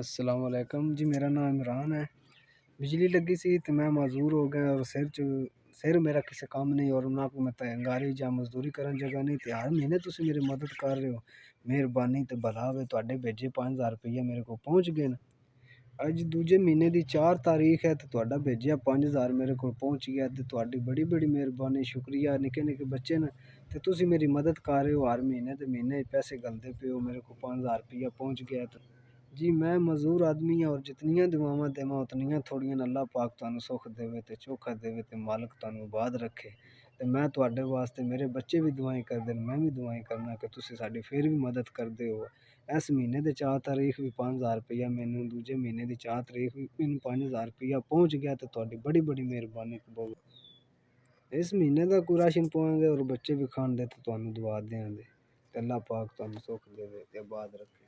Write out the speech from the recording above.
अस्सलाम वालेकुम जी। मेरा नाम इमरान है। बिजली लगी सी तो मैं माजूर हो गया और सिर मेरा किसी काम नहीं और ना को मैं तंगारी ਜਾਂ मजदूरी ਕਰਨ जगह नहीं ਤੇ ਹਰ ਮਹੀਨੇ ਤੁਸੀਂ ਮੇਰੀ ਮਦਦ ਕਰ ਰਹੇ ਹੋ। ਮਿਹਰਬਾਨੀ ਤੇ ਭਲਾ ਹੋਵੇ ਤੁਹਾਡੇ ਭੇਜੇ 5000 ਰੁਪਏ ਮੇਰੇ ਕੋਲ ਪਹੁੰਚ ਗਏ ਨੇ। ਅੱਜ ਦੂਜੇ ਮਹੀਨੇ ਦੀ 4 ਤਾਰੀਖ ਹੈ ਤੇ ਤੁਹਾਡਾ ਭੇਜਿਆ 5000 ਮੇਰੇ ਕੋਲ ਪਹੁੰਚ ਗਿਆ ਤੇ ਤੁਹਾਡੀ ਬੜੀ ਬੜੀ ਮਿਹਰਬਾਨੀ ਸ਼ੁਕਰੀਆ। ਨਿੱਕੇ ਨਿੱਕੇ ਬੱਚੇ ਨੇ ਤੇ ਤੁਸੀਂ ਮੇਰੀ ਮਦਦ ਕਰ ਰਹੇ ਹੋ। ਹਰ ਮਹੀਨੇ ਤੇ ਮਹੀਨੇ ਪੈਸੇ ਗਲਦੇ ਪਏ ਹੋ। ਮੇਰੇ ਕੋਲ 5000 ਰੁਪਏ ਪਹੁੰਚ ਗਿਆ ਤੇ जी मैं मजदूर आदमी हाँ और जितनियां दुआवां देवां उतनियां थोड़ियां अल्लाह पाक तुहानू सुख देवे ते चोखा देवे ते मालक तुहानू आबाद रखे। ते मैं तुहाडे वास्ते मेरे बच्चे भी दुआएं करदे ने, मैं भी दुआएं करना कि तुसीं साडी फिर भी मदद करदे हो। इस महीने दे 4 तारीख भी 5000 रुपया मैनू, दूजे महीने दी 4 तारीख भी मैनू 5000 रुपया पहुँच गया ते तुहाडी बड़ी बड़ी मेहरबानी कबूल। इस महीने दा कोई राशन पावांगे और बच्चे भी खान दे ते तुहानू दुआ देंगे ते अल्लाह पाक तुहानू सुख देवे ते आबाद रखे।